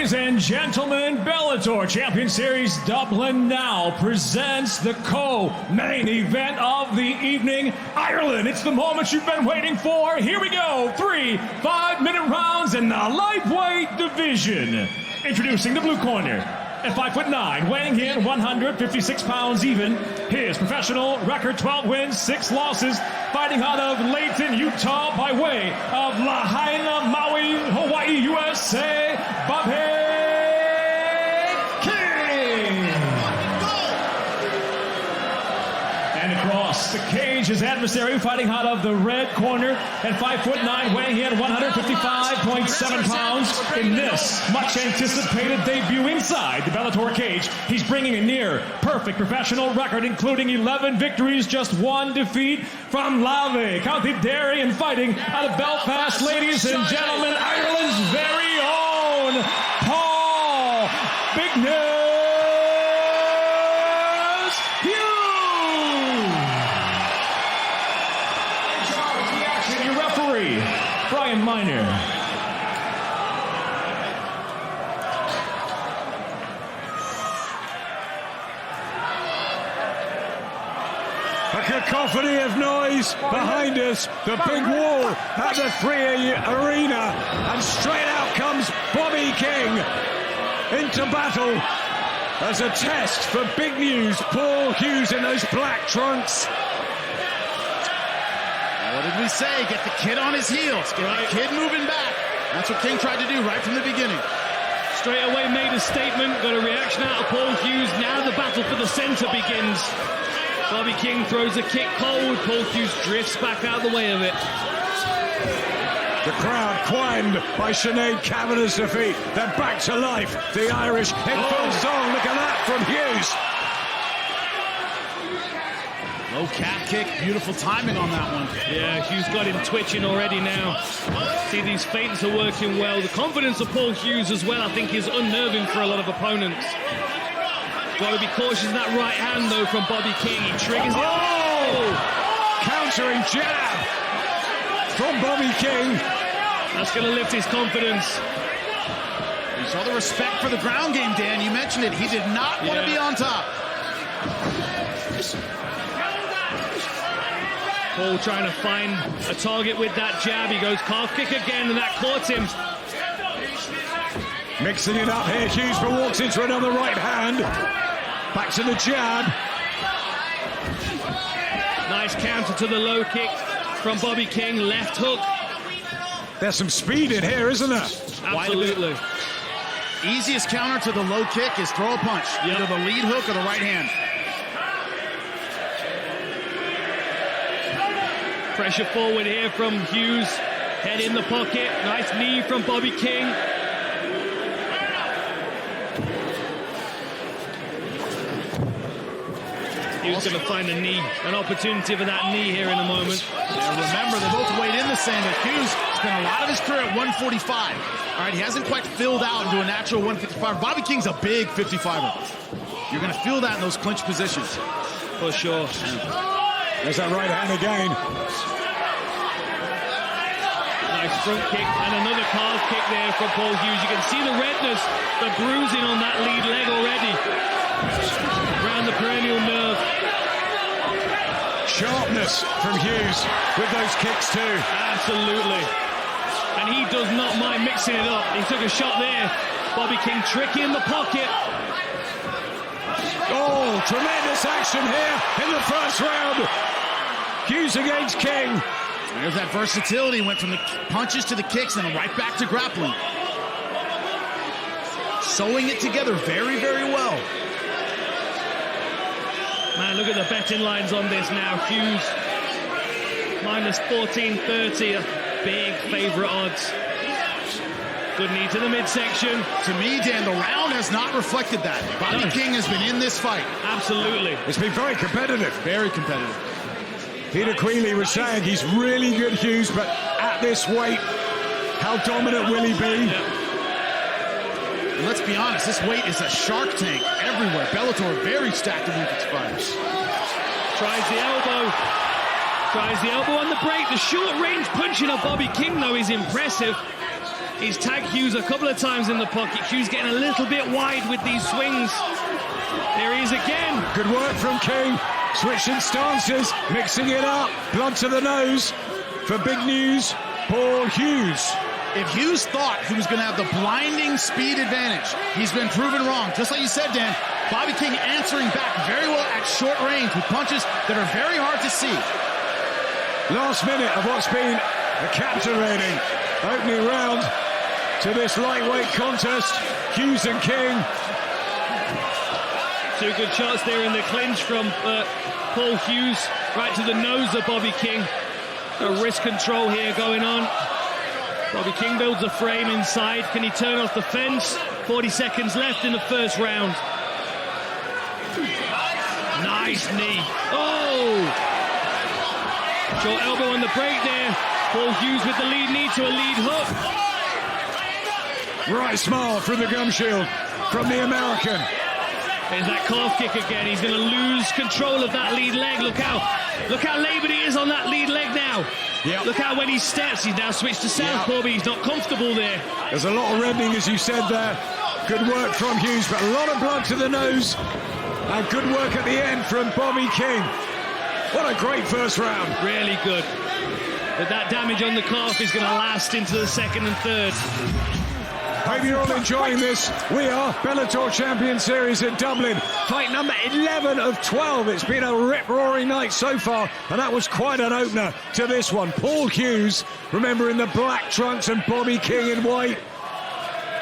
Ladies and gentlemen, Bellator Champion Series Dublin now presents the co-main event of the evening. Ireland, it's the moment you've been waiting for. Here we go. 3 5-minute rounds in the lightweight division. Introducing the blue corner. At 5'9", weighing in 156 pounds even. His professional record 12 wins, 6 losses. Fighting out of Layton, Utah by way of Lahaina, Maui, Hawaii, USA, Bobby King. And across the cage, his adversary fighting out of the red corner at 5'9", weighing in 155.7 pounds. In this much anticipated debut inside the Bellator cage, he's bringing a near perfect professional record, including 11 victories, just 1 defeat from 𝗘𝗨𝗥𝗢𝗣𝗘 and fighting out of Belfast. Ladies and gentlemen, Ireland's very own Paul Big News Hughes. Your referee, Brian Miner. A cacophony of noise behind us, the big wall at the 3 Arena, and straight out comes Bobby King into battle as a test for big news. Paul Hughes in those black trunks. What did we say? Get the kid on his heels, get the kid moving back. That's what King tried to do right from the beginning. Straight away made a statement, got a reaction out of Paul Hughes. Now the battle for the center begins. Bobby King throws a kick cold. Paul Hughes drifts back out the way of it. The crowd quieted by 𝗘𝗨𝗥𝗢𝗣𝗘's defeat. They're back to life. The Irish in full song. Look at that from Hughes. Low calf kick, beautiful timing on that one. Yeah, Hughes got him twitching already now. See, these feints are working well. The confidence of Paul Hughes as well, I think, is unnerving for a lot of opponents. Got to be cautious of that right hand, though, from Bobby King. He triggers it. Oh! Countering jab from Bobby King. That's going to lift his confidence. You saw the respect for the ground game, Dan. You mentioned it. He did not want to be on top. Paul trying to find a target with that jab. He goes calf kick again, and that caught him. Mixing it up here, Hughes walks into another right hand. Back to the jab. Nice counter to the low kick from Bobby King. Left hook. There's some speed in here, isn't there? Absolutely. Easiest counter to the low kick is throw a punch. Yep. Either the lead hook or the right hand. Pressure forward here from Hughes. Head in the pocket. Nice knee from Bobby King. Hughes going to find a knee, an opportunity for that knee here in a moment. Yeah, remember, they both weighed in the same, but Hughes spent a lot of his career at 145. All right, he hasn't quite filled out into a natural 155. Bobby King's a big 55er. You're going to feel that in those clinch positions. For sure. There's that right hand again. Nice front kick and another calf kick there from Paul Hughes. You can see the redness, the bruising on that lead leg already. Around the perennial nerve. Sharpness from Hughes with those kicks too. Absolutely. And he does not mind mixing it up. He took a shot there. Bobby King tricky in the pocket. Oh, tremendous action here in the first round. Hughes against King. There's that versatility. Went from the punches to the kicks and right back to grappling. Sewing it together very, very well. Man, look at the betting lines on this now. Hughes minus 1430, big favorite odds. Good knee to the midsection. To me, Dan, the round has not reflected that. Bobby King has been in this fight. Absolutely. It's been very competitive. Very competitive. 𝗘𝗨𝗥𝗢𝗣𝗑 was saying he's really good, Hughes, but at this weight, how dominant will he be? And let's be honest, this weight is a shark tank everywhere. Bellator very stacked at 155. Tries the elbow. Tries the elbow on the break. The short range punching of Bobby King, though, is impressive. He's tagged Hughes a couple of times in the pocket. Hughes getting a little bit wide with these swings. There he is again. Good work from King. Switching stances, mixing it up. Blood to the nose for big news, Paul Hughes. If Hughes thought he was going to have the blinding speed advantage, he's been proven wrong. Just like you said, Dan, Bobby King answering back very well at short range with punches that are very hard to see. Last minute of what's been a captivating opening round to this lightweight contest. Hughes and King. Two good shots there in the clinch from Paul Hughes, right to the nose of Bobby King. A wrist control here going on. Bobby King builds a frame inside. Can he turn off the fence? 40 seconds left in the first round. Nice knee. Oh! Short elbow on the break there. Paul Hughes with the lead knee to a lead hook. Right smile through the gum shield from the American. There's that calf kick again. He's going to lose control of that lead leg. Look how laboured he is on that lead leg now. Yep. Look how when he steps, he's now switched to southpaw, but he's not comfortable there. There's a lot of reddening, as you said there. Good work from Hughes, but a lot of blood to the nose. And good work at the end from Bobby King. What a great first round. Really good. But that damage on the calf is going to last into the second and third. Hope you're all enjoying this. We are Bellator Champion Series in Dublin. Fight number 11 of 12. It's been a rip-roaring night so far, and that was quite an opener to this one. Paul Hughes, remember, in the black trunks, and Bobby King in white.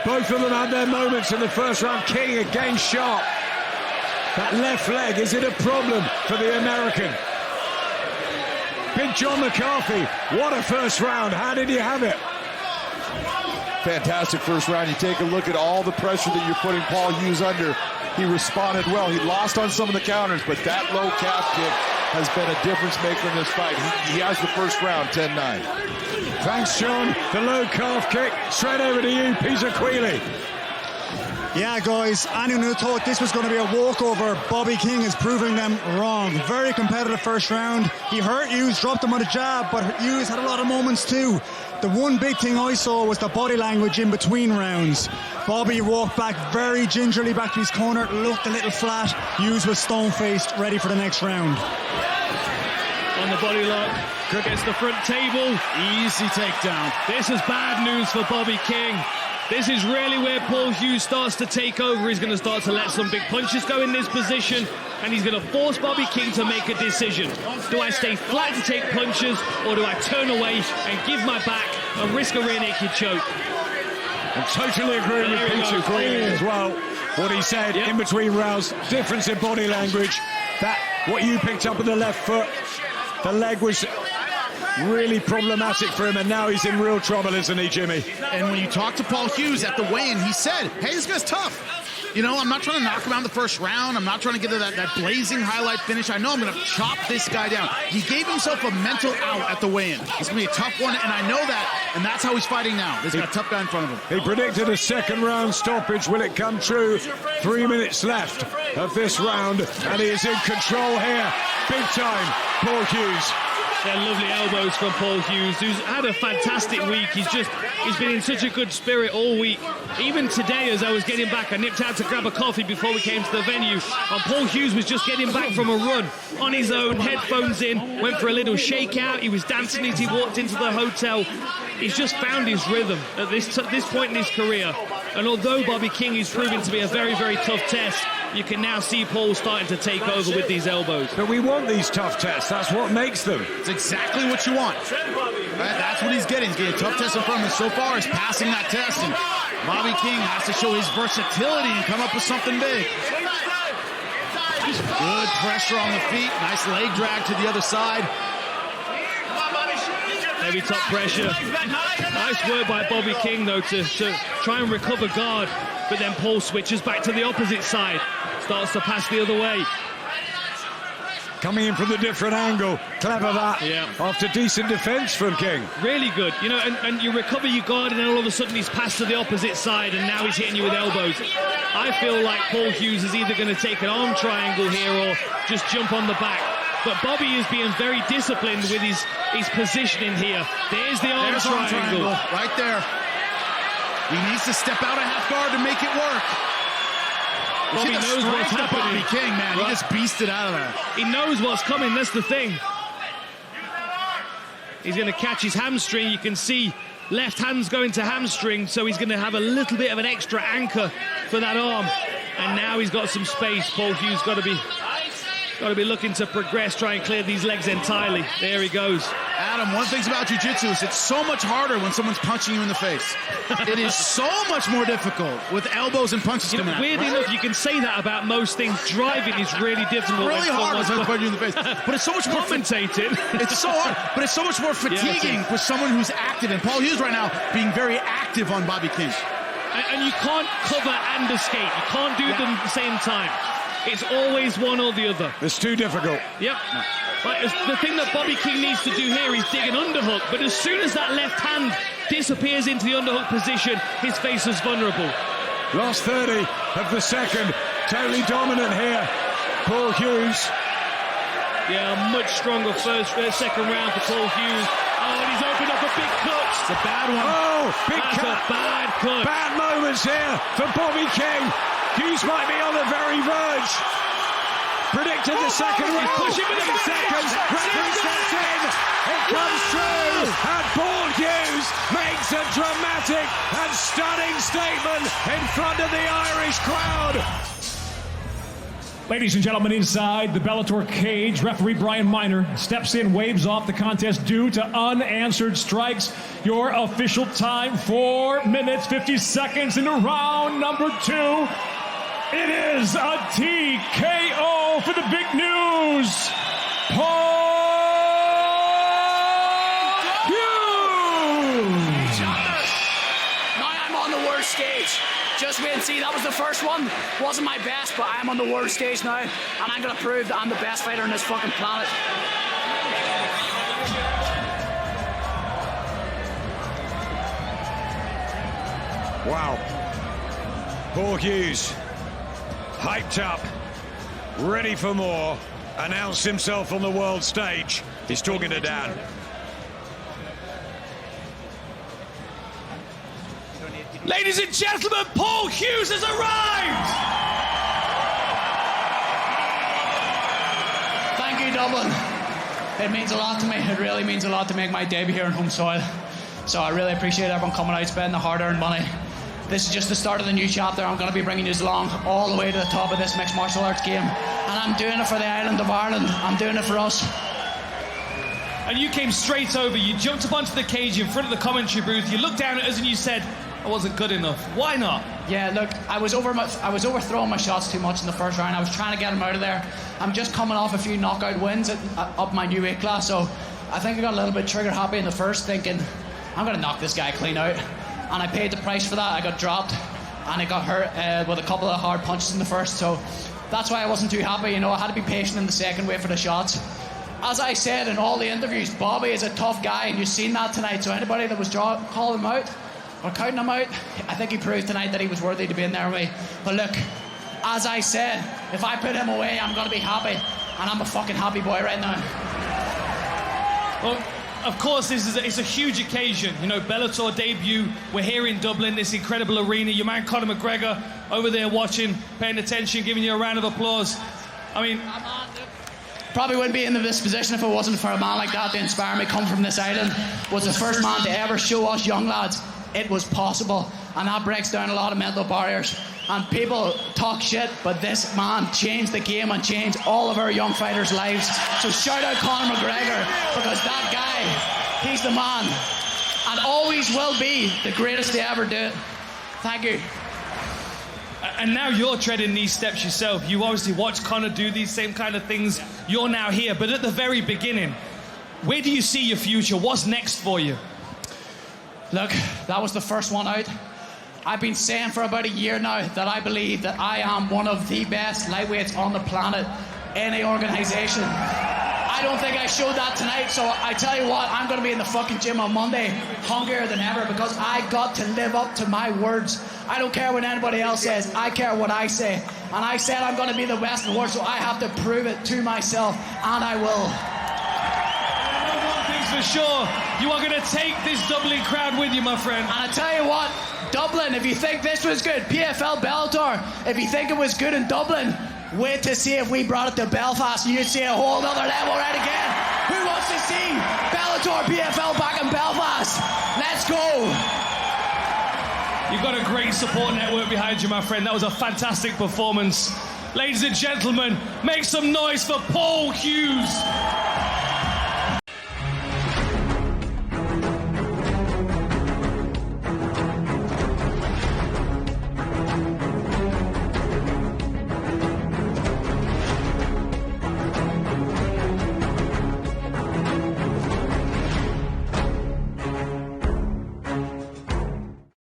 Both of them had their moments in the first round. King again sharp. That left leg, is it a problem for the American? Big John McCarthy, what a first round. How did you have it? Fantastic first round. You take a look at all the pressure that you're putting Paul Hughes under. He responded well. He lost on some of the counters, but that low calf kick has been a difference maker in this fight. He has the first round, 10-9. Thanks, John. The low calf kick. Straight over to you, 𝗘𝗨𝗥𝗢𝗣𝗘. Yeah, guys, anyone who thought this was going to be a walkover, Bobby King is proving them wrong. Very competitive first round. He hurt Hughes, dropped him on a jab, but Hughes had a lot of moments too. The one big thing I saw was the body language in between rounds. Bobby walked back very gingerly back to his corner, looked a little flat. Hughes was stone-faced, ready for the next round. On the body lock, gets the front table. Easy takedown. This is bad news for Bobby King. This is really where Paul Hughes starts to take over. He's going to start to let some big punches go in this position, and he's going to force Bobby King to make a decision. Do I stay flat to take punches, or do I turn away and give my back and risk a rear naked choke? I'm totally agreeing with 𝗘𝗨𝗥𝗢𝗣𝗑 as well. What he said in between rounds, difference in body language. That, what you picked up with the left foot, the leg was really problematic for him, and now he's in real trouble, isn't he, Jimmy? And when you talk to Paul Hughes at the weigh-in, he said, hey, this guy's tough. You know, I'm not trying to knock him out in the first round. I'm not trying to get to that blazing highlight finish. I know I'm going to chop this guy down. He gave himself a mental out at the weigh-in. It's going to be a tough one, and I know that, and that's how he's fighting now. He's got a tough guy in front of him. He predicted a second round stoppage. Will it come true? 3 minutes left of this round, and he is in control here. Big time, Paul Hughes. They're lovely elbows from Paul Hughes, who's had a fantastic week. He's been in such a good spirit all week. Even today, as I was getting back, I nipped out to grab a coffee before we came to the venue. And Paul Hughes was just getting back from a run on his own, headphones in, went for a little shakeout. He was dancing as he walked into the hotel. He's just found his rhythm at this point in his career. And although Bobby King is proving to be a very, very tough test, you can now see Paul starting to take over with these elbows. But we want these tough tests. That's what makes them. It's exactly what you want. Right? That's what he's getting. He's getting a tough test in front of him. So far, he's passing that test. And Bobby King has to show his versatility and come up with something big. Good pressure on the feet. Nice leg drag to the other side. Heavy top pressure. Nice work by Bobby King, though, to try and recover guard. But then Paul switches back to the opposite side. Starts to pass the other way. Coming in from the different angle. Clever that. Yeah. After decent defense from King. Really good. You know, and you recover your guard, and then all of a sudden he's passed to the opposite side, and now he's hitting you with elbows. I feel like Paul Hughes is either going to take an arm triangle here or just jump on the back. But Bobby is being very disciplined with his positioning here. There's the arm triangle. Right there. He needs to step out of half guard to make it work. Bobby knows what's happening. Bobby King, man, he just beasted out of there. He knows what's coming, that's the thing. He's going to catch his hamstring. You can see left hand's going to hamstring, so he's going to have a little bit of an extra anchor for that arm. And now he's got some space. Paul Hughes got to be looking to progress, try and clear these legs entirely. There he goes. Adam, one of the things about jiu-jitsu is it's so much harder when someone's punching you in the face. It is so much more difficult with elbows and punches coming out. Weirdly enough, you can say that about most things. Driving is really difficult. Really hard when someone's punching you in the face. But it's so much more commentating. It's so hard, but it's so much more fatiguing for someone who's active. And Paul Hughes right now being very active on Bobby King. And you can't cover and escape. You can't do them at the same time. It's always one or the other. It's too difficult. Yep. Right, the thing that Bobby King needs to do here is dig an underhook, but as soon as that left hand disappears into the underhook position, his face is vulnerable. Last 30 of the second. Totally dominant here. Paul Hughes. Yeah, much stronger second round for Paul Hughes. Oh, and he's opened up a big cut. It's a bad one. Oh, big That's cut. a bad cut. Bad moments here for Bobby King. Hughes might be on the very verge. Predicted the second round. Pushing for the 8 seconds. Referee steps in. It comes true. And Paul Hughes makes a dramatic and stunning statement in front of the Irish crowd. Ladies and gentlemen, inside the Bellator cage, referee Brian Miner steps in, waves off the contest due to unanswered strikes. Your official time, 4 minutes, 50 seconds into round number 2. It is a TKO for the big news. Paul Hughes. Now I'm on the worst stage. Just wait and see. That was the first one. Wasn't my best, but I'm on the worst stage now. And I'm going to prove that I'm the best fighter on this fucking planet. Wow. Paul Hughes, hyped up, ready for more, announced himself on the world stage. He's talking to Dan. Ladies and gentlemen, Paul Hughes has arrived! Thank you, Dublin. It means a lot to me. It really means a lot to make my debut here on home soil. So I really appreciate everyone coming out, spending the hard-earned money. This is just the start of the new chapter. I'm going to be bringing you along all the way to the top of this mixed martial arts game. And I'm doing it for the island of Ireland. I'm doing it for us. And you came straight over, you jumped up onto the cage in front of the commentary booth, you looked down at us and you said, I wasn't good enough. Why not? Yeah, look, I was overthrowing my shots too much in the first round. I was trying to get him out of there. I'm just coming off a few knockout wins up my new weight class, so I think I got a little bit trigger happy in the first, thinking, I'm going to knock this guy clean out. And I paid the price for that. I got dropped and I got hurt with a couple of hard punches in the first, so that's why I wasn't too happy. You know, I had to be patient in the second, wait for the shots. As I said in all the interviews, Bobby is a tough guy, and you've seen that tonight. So anybody that was calling him out or counting him out, I think he proved tonight that he was worthy to be in there with me. But look, as I said, if I put him away, I'm going to be happy. And I'm a fucking happy boy right now. Well, of course, it's a huge occasion. You know, Bellator debut. We're here in Dublin, this incredible arena. Your man Conor McGregor over there watching, paying attention, giving you a round of applause. I mean, probably wouldn't be in this position if it wasn't for a man like that to inspire me. Come from this island, was the first man to ever show us young lads it was possible, and that breaks down a lot of mental barriers. And people talk shit, but this man changed the game and changed all of our young fighters' lives. So shout out Conor McGregor, because that guy, he's the man, and always will be the greatest to ever do it. Thank you. And now you're treading these steps yourself. You obviously watched Conor do these same kind of things. You're now here, but at the very beginning, where do you see your future? What's next for you? Look, that was the first one out. I've been saying for about a year now that I believe that I am one of the best lightweights on the planet, any organisation. I don't think I showed that tonight, so I tell you what, I'm going to be in the fucking gym on Monday, hungrier than ever, because I got to live up to my words. I don't care what anybody else says, I care what I say. And I said I'm going to be the best in the world, so I have to prove it to myself, and I will. One of the things for sure. You are going to take this Dublin crowd with you, my friend. And I tell you what, Dublin, if you think this was good, PFL Bellator, if you think it was good in Dublin, wait to see if we brought it to Belfast and you'd see a whole other level right again. Who wants to see Bellator PFL back in Belfast? Let's go. You've got a great support network behind you, my friend. That was a fantastic performance. Ladies and gentlemen, make some noise for Paul Hughes.